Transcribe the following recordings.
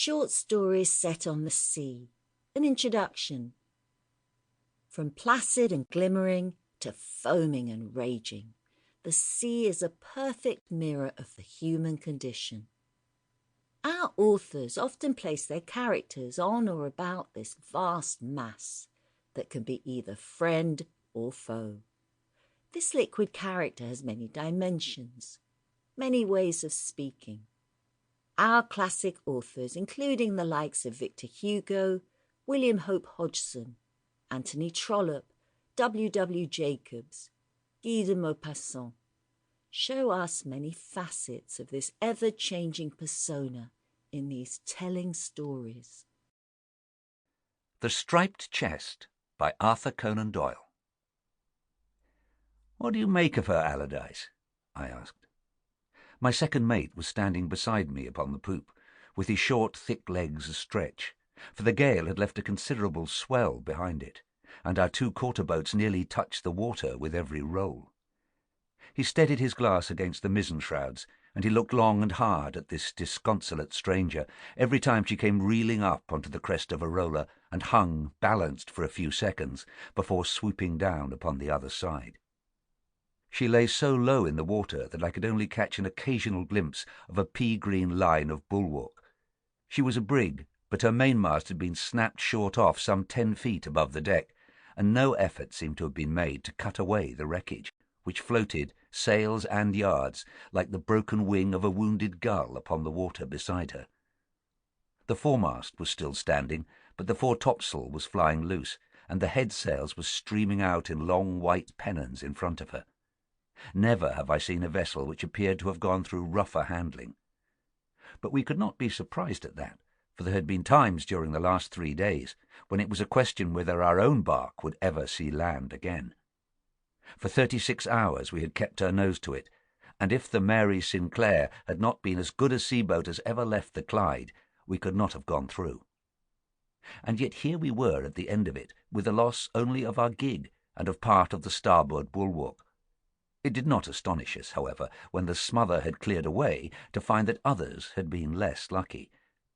Short stories set on the sea. An introduction. From placid and glimmering to foaming and raging, the sea is a perfect mirror of the human condition. Our authors often place their characters on or about this vast mass that can be either friend or foe. This liquid character has many dimensions, many ways of speaking. Our classic authors, including the likes of Victor Hugo, William Hope Hodgson, Anthony Trollope, W W Jacobs, Guy De Maupassant, show us many facets of this ever-changing persona in these telling stories. The Striped Chest by Arthur Conan Doyle. "What do you make of her, Allardyce?" I asked. My second mate was standing beside me upon the poop, with his short, thick legs astretch, for the gale had left a considerable swell behind it, and our two quarter-boats nearly touched the water with every roll. He steadied his glass against the mizzen-shrouds, and he looked long and hard at this disconsolate stranger every time she came reeling up onto the crest of a roller and hung, balanced for a few seconds, before swooping down upon the other side. She lay so low in the water that I could only catch an occasional glimpse of a pea-green line of bulwark. She was a brig, but her mainmast had been snapped short off some 10 feet above the deck, and no effort seemed to have been made to cut away the wreckage, which floated, sails and yards, like the broken wing of a wounded gull upon the water beside her. The foremast was still standing, but the foretopsail was flying loose, and the headsails were streaming out in long white pennons in front of her. Never have I seen a vessel which appeared to have gone through rougher handling. But we could not be surprised at that, for there had been times during the last 3 days when it was a question whether our own bark would ever see land again. For 36 hours we had kept her nose to it, and if the Mary Sinclair had not been as good a sea-boat as ever left the Clyde, we could not have gone through. And yet here we were at the end of it, with the loss only of our gig and of part of the starboard bulwark. It did not astonish us, however, when the smother had cleared away, to find that others had been less lucky,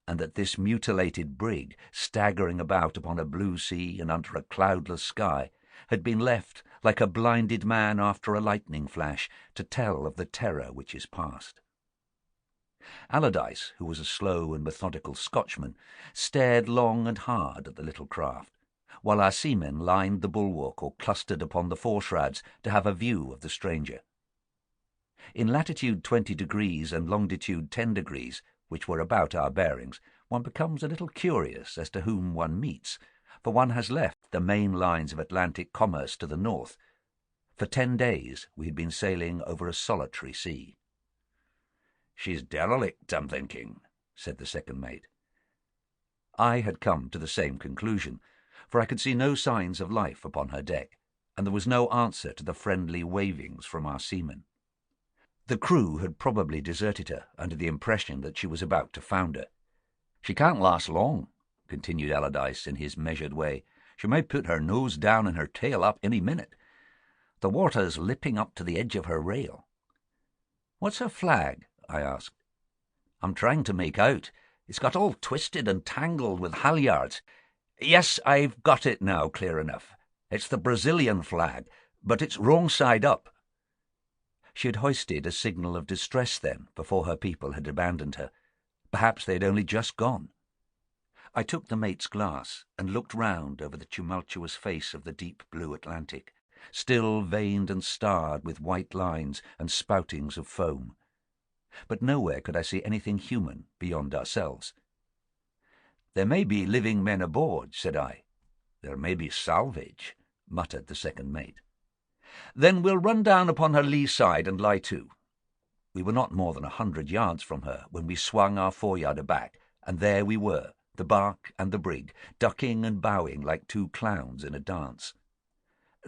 and that this mutilated brig, staggering about upon a blue sea and under a cloudless sky, had been left, like a blinded man after a lightning flash, to tell of the terror which is past. Allardyce, who was a slow and methodical Scotchman, stared long and hard at the little craft, while our seamen lined the bulwark or clustered upon the foreshrouds to have a view of the stranger. In latitude 20 degrees and longitude 10 degrees, which were about our bearings, one becomes a little curious as to whom one meets, for one has left the main lines of Atlantic commerce to the north. For 10 days we had been sailing over a solitary sea. "She's derelict, I'm thinking," said the second mate. I had come to the same conclusion, for I could see no signs of life upon her deck, and there was no answer to the friendly wavings from our seamen. The crew had probably deserted her under the impression that she was about to founder. "She can't last long," continued Allardyce in his measured way. "She may put her nose down and her tail up any minute. The water's lipping up to the edge of her rail." "What's her flag?" I asked. "I'm trying to make out. It's got all twisted and tangled with halyards. Yes, I've got it now clear enough. It's the Brazilian flag, but it's wrong side up." She had hoisted a signal of distress then, before her people had abandoned her. Perhaps they had only just gone. I took the mate's glass and looked round over the tumultuous face of the deep blue Atlantic, still veined and starred with white lines and spoutings of foam. But nowhere could I see anything human beyond ourselves. "There may be living men aboard," said I. "There may be salvage," muttered the second mate. "Then we'll run down upon her lee side and lie to." We were not more than 100 yards from her when we swung our foreyard aback, and there we were, the bark and the brig, ducking and bowing like two clowns in a dance.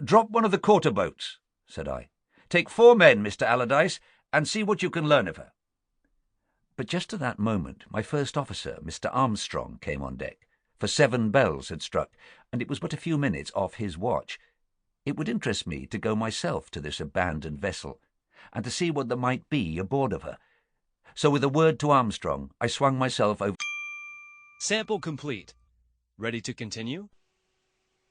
"Drop one of the quarter-boats," said I. "Take 4 men, Mr. Allardyce, and see what you can learn of her." But just at that moment my first officer, Mr. Armstrong, came on deck, for 7 bells had struck, and it was but a few minutes off his watch. It would interest me to go myself to this abandoned vessel, and to see what there might be aboard of her. So with a word to Armstrong, I swung myself over. Sample complete. Ready to continue?